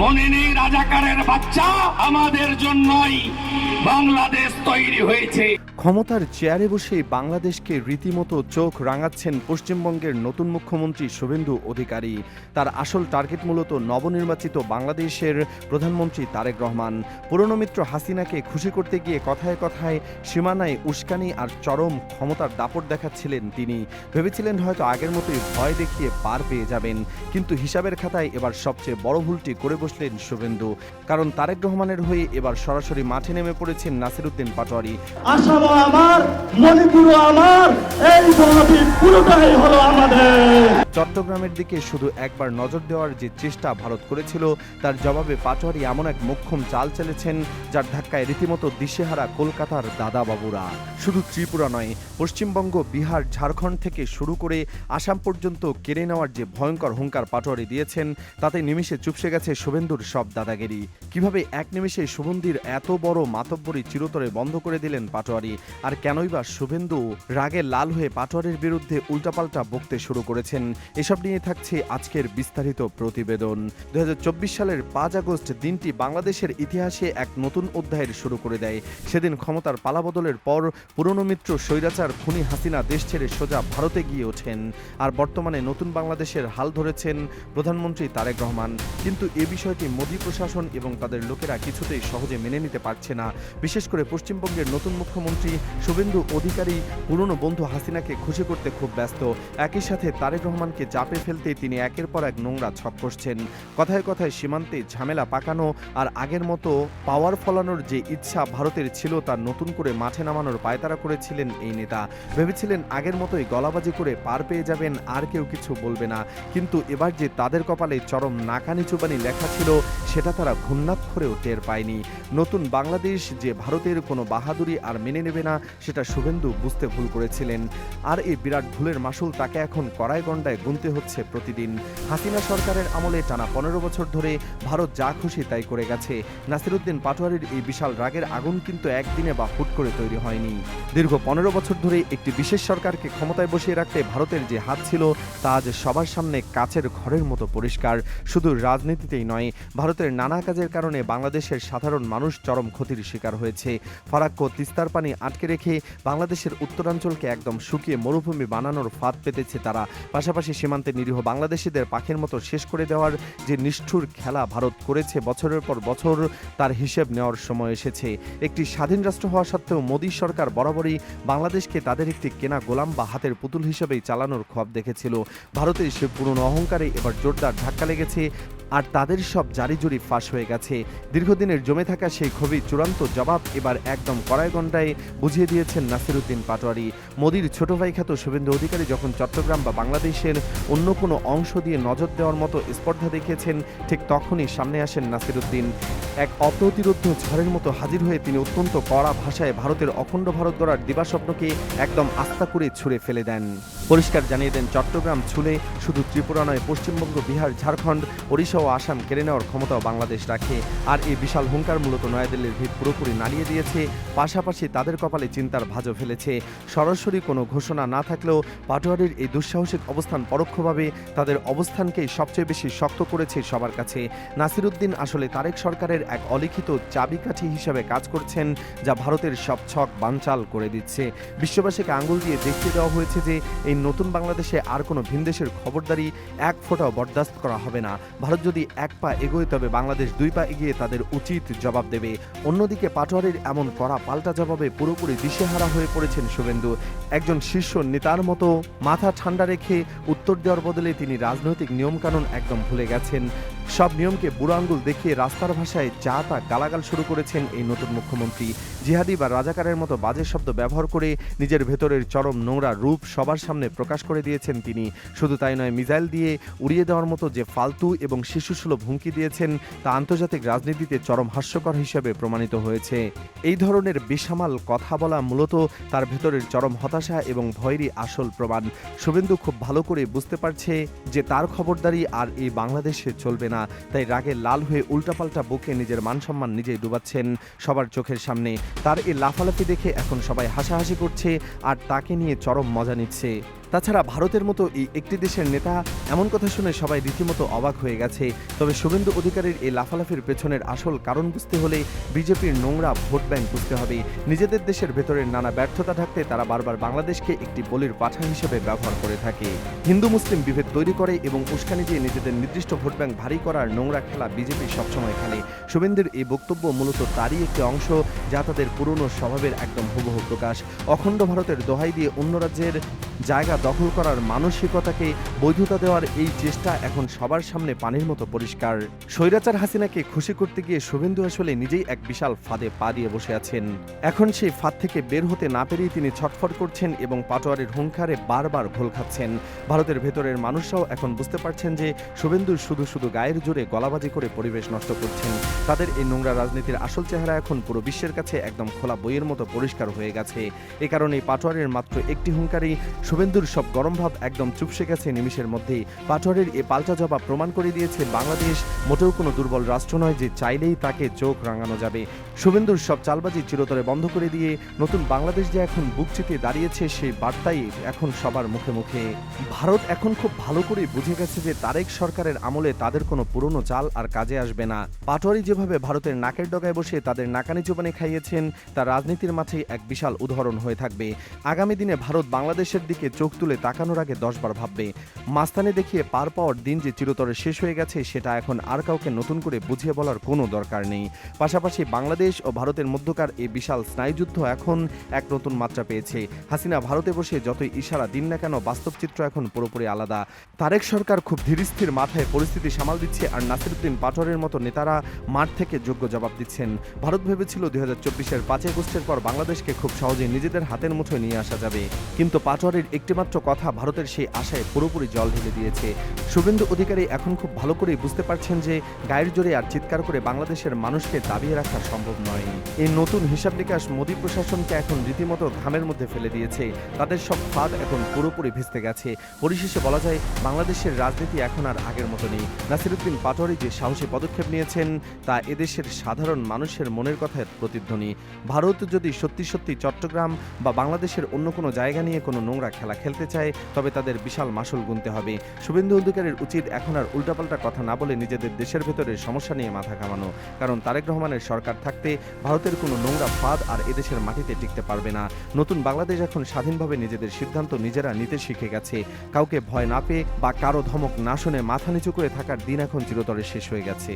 মনে নেই রাজাকারের বাচ্চা, আমাদের জন্যই বাংলাদেশ তৈরি হয়েছে। ক্ষমতার চেয়ারে বসে বাংলাদেশকে রীতিমতো চোখ রাঙাচ্ছেন পশ্চিমবঙ্গের নতুন মুখ্যমন্ত্রী শুভেন্দু অধিকারী। তার আসল টার্গেট মূলত নবনির্বাচিত বাংলাদেশের প্রধানমন্ত্রী তারেক রহমান। পুরনো মিত্র হাসিনাকে খুশি করতে গিয়ে কথায় কথায় সীমানায় উস্কানি আর চরম ক্ষমতার দাপট দেখাচ্ছিলেন তিনি। ভেবেছিলেন হয়তো আগের মতোই ভয় দেখিয়ে পার পেয়ে যাবেন, কিন্তু হিসাবের খাতায় এবার সবচেয়ে বড় ভুলটি করে বসলেন শুভেন্দু। কারণ তারেক রহমানের হয়ে এবার সরাসরি মাঠে নেমে পড়েছেন নাসিরউদ্দিন পাটোয়ারি। আমার মণিপুর আমার, এই পুরোটাই হলো আমাদের। চট্টগ্রামের দিকে শুধু একবার নজর দেওয়ার যে চেষ্টা ভারত করেছিল, তার জবাবে পাটোয়ারি এমন এক মোক্ষম চাল চালিয়েছেন যার ধাক্কায় রীতিমতো দিশেহারা কলকাতার দাদাবাবুরা। শুধু ত্রিপুরা নয়, পশ্চিমবঙ্গ, বিহার, ঝাড়খণ্ড থেকে শুরু করে আসাম পর্যন্ত কেড়ে নেওয়ার যে ভয়ঙ্কর হুঙ্কার পাটোয়ারি দিয়েছেন, তাতে নিমিষে চুপসে গেছে শুভেন্দুর সব দাদাগিরি। কিভাবে এক নিমিষে শুভেন্দুর এত বড় মাতব্বরি চিরতরে বন্ধ করে দিলেন পাটোয়ারি, আর কেনই বা শুভেন্দু রাগে লাল হয়ে পাটোয়ারির বিরুদ্ধে উল্টাপাল্টা বকতে শুরু করেছেন, এসব নিয়ে থাকছে আজকের বিস্তারিত প্রতিবেদন। 2024 সালের 5 আগস্ট দিনটি বাংলাদেশের ইতিহাসে এক নতুন অধ্যায়ের শুরু করে দেয়। সেদিন ক্ষমতার পালাবদলের পর পুরনো মিত্র স্বৈরাচার খুনি হাসিনা দেশ ছেড়ে সোজা ভারতে গিয়ে ওঠেন, আর বর্তমানে নতুন বাংলাদেশের হাল ধরেছেন প্রধানমন্ত্রী তারেক রহমান। কিন্তু এ বিষয়টি মোদী প্রশাসন এবং তাদের লোকেরা কিছুতেই সহজে মেনে নিতে পারছে না। বিশেষ করে পশ্চিমবঙ্গের নতুন মুখ্যমন্ত্রী শুভেন্দু অধিকারী পুরনো বন্ধু হাসিনাকে খুশি করতে খুব ব্যস্ত। একই সাথে তারেক রহমানকে চাপে ফেলতে তিনি একের পর এক নোংরা ছক কষছেন। কথায় কথায় সীমান্তে ঝামেলা পাকানো আর আগের মতো পাওয়ার ফলানোর যে ইচ্ছা ভারতের ছিল, তা নতুন করে মাঠে নামানোর পায়তারা করেছিলেন এই নেতা। ভেবেছিলেন আগের মতোই গলাবাজি করে পার পেয়ে যাবেন, আর কেউ কিছু বলবে না। কিন্তু এবার যে তাদের কপালে চরম নাকানি চুবানি লেখা ছিল, সেটা তারা ঘূর্ণাক্ষরেও টের পায়নি। নতুন বাংলাদেশ যে ভারতের কোনো বাহাদুরি আর মেনে নেবে না, সেটা শুভেন্দু বুঝতে ভুল করেছিলেন। আর এই বিরাট ভুলের মাসুল তাকে এখন কড়ায় গণ্ডায় গুনতে হচ্ছে প্রতিদিন। হাসিনা সরকারের আমলে টানা 15 বছর ধরে ভারত যা খুশি তাই করে গেছে। নাসিরউদ্দিন পাটোয়ারির এই বিশাল রাগের আগুন কিন্তু একদিনে বা হুট করে তৈরি হয়নি। দীর্ঘ 15 বছর ধরে একটি বিশেষ সরকারকে ক্ষমতায় বসিয়ে রাখতে ভারতের যে হাত ছিল, তা আজ সবার সামনে কাচের ঘরের মতো পরিষ্কার। শুধু রাজনীতিতেই নয়, ভারতের নানা কাজের কারণে বাংলাদেশের সাধারণ মানুষ চরম ক্ষতির শিকার হয়েছে। ফারাক্কো তিস্তার পানি আটকে রেখে বাংলাদেশের উত্তরাঞ্চলকে একদম শুকিয়ে মরুভূমি বানানোর ফাঁদ পেতেছে তারা। পাশাপাশি সীমান্তে নিরীহ বাংলাদেশিদের পাখির মতো শেষ করে দেওয়ার যে নিষ্ঠুর খেলা ভারত করেছে বছরের পর বছর, তার হিসেব নেওয়ার সময় এসেছে। একটি স্বাধীন রাষ্ট্র হওয়া সত্ত্বেও মোদী সরকার বরাবরই বাংলাদেশকে তাদের একটি কেনা গোলাম বা হাতের পুতুল হিসেবেই চালানোর খোয়াব দেখেছিল। ভারতের সে পুরনো অহংকারে এবার জোরদার ধাক্কা লেগেছে, আর তাদের সব জারিজুরি ফাঁস হয়ে গেছে। দীর্ঘদিনের জমে থাকা সেই ক্ষোভের চূড়ান্ত জবাব এবার একদম কড়ায় গণ্ডায় বুঝিয়ে দিয়েছেন নাসিরউদ্দিন পাটোয়ারি। মোদির ছোট ভাই খ্যাত শুভেন্দু অধিকারী যখন চট্টগ্রাম বা বাংলাদেশের অন্য কোনো অংশ দিয়ে নজর দেওয়ার মতো স্পর্ধা দেখিয়েছেন, ঠিক তখনই সামনে আসেন নাসিরউদ্দিন। এক অপ্রতিরোধ্য ঝড়ের মতো হাজির হয়ে তিনি অত্যন্ত কড়া ভাষায় ভারতের অখণ্ড ভারত গড়ার দিবাস্বপ্নকে একদম আস্থা করে ছুঁড়ে ফেলে দেন। পরিষ্কার জানিয়ে দেন, চট্টগ্রাম ছুলে শুধু ত্রিপুরা নয়, পশ্চিমবঙ্গ, বিহার, ঝাড়খণ্ড, ওড়িশা ও আসাম কেড়ে নেওয়ার ক্ষমতাও বাংলাদেশ রাখে। আর এই বিশাল হুঙ্কার মূলত নয়াদিল্লির ভিত পুরোপুরি নাড়িয়ে দিয়েছে, পাশাপাশি তাদের কপালে চিন্তার ভাঁজও ফেলেছে। সরাসরি কোনো ঘোষণা না থাকলেও পাটোয়ারির এই দুঃসাহসিক অবস্থান পরোক্ষভাবে তাদের অবস্থানকেই সবচেয়ে বেশি শক্ত করেছে সবার কাছে। নাসিরউদ্দিন আসলে তারেক সরকারের এক অলিখিত চাবিকাঠি হিসাবে কাজ করছেন, যা ভারতের সব ছক বানচাল করে দিচ্ছে। বিশ্ববাসীকে আঙুল দিয়ে দেখিয়ে দেওয়া হয়েছে যে এই নতুন বাংলাদেশে আর কোনো ভিনদেশের খবরদারি এক ফোঁটাও বরদাস্ত করা হবে না। ভারত যদি এক পা এগোয়, তবে বাংলাদেশ 2 পা এগিয়ে তাদের উচিত জবাব দেবে। অন্যদিকে পাটোয়ারির এমন কড়া পাল্টা জবাবে পুরোপুরি দিশেহারা হয়ে পড়েছেন শুভেন্দু। একজন শীর্ষ নেতার মতো মাথা ঠান্ডা রেখে উত্তর দেওয়ার বদলে তিনি রাজনৈতিক নিয়মকানুন একদম ভুলে গেছেন। সব নিয়মকে বুড়ো আঙ্গুল দেখিয়ে রাস্তার ভাষায় যা তা গালাগাল শুরু করেছেন এই নতুন মুখ্যমন্ত্রী। জিহাদি বা রাজাকারের মতো বাজে শব্দ ব্যবহার করে নিজের ভেতরের চরম নোংরা রূপ সবার সামনে প্রকাশ করে দিয়েছেন তিনি। শুধু তাই নয়, মিসাইল দিয়ে উড়িয়ে দেওয়ার মতো যে ফালতু এবং শিশুসুলভ হুমকি দিয়েছেন, তা আন্তর্জাতিক রাজনীতিতে চরম হাস্যকর হিসেবে প্রমাণিত হয়েছে। এই ধরনের বেসামাল কথা বলা মূলত তার ভেতরের চরম হতাশা এবং ভয়েরই আসল প্রমাণ। শুভেন্দু খুব ভালো করে বুঝতে পারছে যে তার খবরদারি আর এই বাংলাদেশে চলবে না, তাই রাগে লাল হয়ে উল্টাপাল্টা বুকে নিজের মানসম্মান নিজেই ডুবাচ্ছেন সবার চোখের সামনে। তার এই লাফালাফি দেখে এখন সবাই হাসাহাসি করছে আর তাকে নিয়ে চরম মজা নিচ্ছে। তাছাড়া ভারতের মতো এই একটি দেশের নেতা এমন কথা শুনে সবাই রীতিমতো অবাক হয়ে গেছে। তবে শুভেন্দু অধিকারীর এই লাফালাফির পেছনের আসল কারণ বুঝতে হলে বিজেপির নোংরা ভোট ব্যাংক বুঝতে হবে। নিজেদের দেশের ভেতরের নানা ব্যর্থতা ঢাকতে তারা বারবার বাংলাদেশকে একটি বলির পাঠা হিসেবে ব্যবহার করে থাকে। হিন্দু মুসলিম বিভেদ তৈরি করে এবং উস্কানি দিয়ে নিজেদের নির্দিষ্ট ভোট ব্যাংক ভারী করার নোংরা খেলা বিজেপি সবসময় খেলে। শুভেন্দুর এই বক্তব্য মূলত তারই একটি অংশ, যা তাদের পুরনো স্বভাবের একদম হুবহু প্রকাশ। অখণ্ড ভারতের দোহাই দিয়ে অন্য রাজ্যের জায়গা দখল করার মানসিকতাকে বৈধতা দেওয়ার এই চেষ্টা এখন সবার সামনে পানির মতো পরিষ্কার। স্বৈরাচার হাসিনাকে খুশি করতে গিয়ে শুভেন্দু আসলে নিজেই এক বিশাল ফাঁদে পা দিয়ে বসে আছেন। এখন সেই ফাঁদ থেকে বের হতে না পেরেই তিনি ছটফট করছেন এবং পাটোয়ারির হুঙ্কারে বারবার ঘোল খাচ্ছেন। ভারতের ভেতরের মানুষরাও এখন বুঝতে পারছেন যে শুভেন্দু শুধু শুধু গায়ের জোরে গলাবাজি করে পরিবেশ নষ্ট করছেন। তাদের এই নোংরা রাজনীতির আসল চেহারা এখন পুরো বিশ্বের কাছে একদম খোলা বইয়ের মতো পরিষ্কার হয়ে গেছে। এ কারণে পাটোয়ারির মাত্র একটি হুঙ্কারেই শুভেন্দুর সব গরম ভাব একদম চুপসে গেছে নিমিষের মধ্যেই। পাটোয়ারির এ পাল্টা জবাব প্রমাণ করে দিয়েছে বাংলাদেশ মোটেও কোনো দুর্বল রাষ্ট্র নয় যে চাইলেই তাকে চোখ রাঙানো যাবে। শুভেন্দুর সব চালবাজি চিরতরে বন্ধ করে দিয়ে নতুন বাংলাদেশ যে এখন বুক চিতিয়ে দাঁড়িয়েছে সেই বার্তাই এখন সবার মুখে মুখে। ভারত এখন খুব ভালো করে বুঝে গেছে যে তারেক সরকারের আমলে তাদের কোনো পুরনো চাল আর কাজে আসবে না। পাটোয়ারি যেভাবে ভারতের নাকের ডগায় বসে তাদের নাকানি চুবানি খাইয়েছেন তা রাজনীতির মাঠে এক বিশাল উদাহরণ হয়ে থাকবে। আগামী দিনে ভারত বাংলাদেশের দিকে চোখ তুলে তাকানোর আগে 10 বার ভাববে। মাস্তানি দেখিয়ে পার পাওয়ার দিন যে চিরতরে শেষ হয়ে গেছে সেটা এখন আর কাউকে নতুন করে বুঝিয়ে বলার কোনো দরকার নেই। পাশাপাশি বাংলাদেশ ও ভারতের মধ্যকার এই বিশাল স্নায়ুযুদ্ধ এখন এক নতুন মাত্রা পেয়েছে। হাসিনা ভারতে বসে যতই ইশারা দিন না কেন বাস্তব চিত্র এখন পুরোপুরি আলাদা। তারেক সরকার খুব ধীরস্থির মাথায় পরিস্থিতি সামাল দিচ্ছে আর নাসিরুদ্দিন পাটোয়ারির মতো নেতারা মাঠ থেকে যোগ্য জবাব দিচ্ছেন। ভারত ভেবেছিল 2024-এর 5 আগস্টের পর বাংলাদেশকে খুব সহজে নিজেদের হাতের মুঠোয় নিয়ে আসা যাবে, কিন্তু পাটোয়ারির একটিমাত্র কথা ভারতের সেই আশায় পুরোপুরি জল ঢেলে দিয়েছে। শুভেন্দু অধিকারী এখন খুব ভালো করেই বুঝতে পারছেন যে গায়ের জোরে আর চিৎকার করে বাংলাদেশের মানুষকে দাবিয়ে রাখা সম্ভব নয়। এই নতুন হিসাব নিকাশ মোদী প্রশাসনকে এখন রীতিমতো ঘামের মধ্যে ফেলে দিয়েছে। তাদের সব ফাঁদ এখন পুরোপুরি ভিজতে গেছে। পরিশেষে বলা যায় বাংলাদেশের রাজনীতি এখন আর আগের মতো নেই। নাসিরুদ্দিন পাটোয়ারি যে সাহসী পদক্ষেপ নিয়েছেন তা এদেশের সাধারণ মানুষের মনের কথার প্রতিধ্বনি। ভারত যদি সত্যি সত্যি চট্টগ্রাম বা বাংলাদেশের অন্য কোনো জায়গা নিয়ে কোনো নোংরা খেলা খেলতে চায় তবে তাদের বিশাল মাসুল গুনতে হবে। শুভেন্দু অধিকারীর উচিত এখন আর উল্টাপাল্টা কথা না বলে নিজেদের দেশের ভেতরের সমস্যা নিয়ে মাথা ঘামানো, কারণ তারেক রহমানের সরকার থাকতে ভারতের কোনো নোংরা ফাঁদ আর এদেশের মাটিতে টিকতে পারবে না। নতুন বাংলাদেশ এখন স্বাধীনভাবে নিজেদের সিদ্ধান্ত নিজেরা নিতে শিখে গেছে। কাউকে ভয় না পেয়ে বা কারো ধমক না শুনে মাথা নিচু করে থাকার দিন এখন চিরতরে শেষ হয়ে গেছে।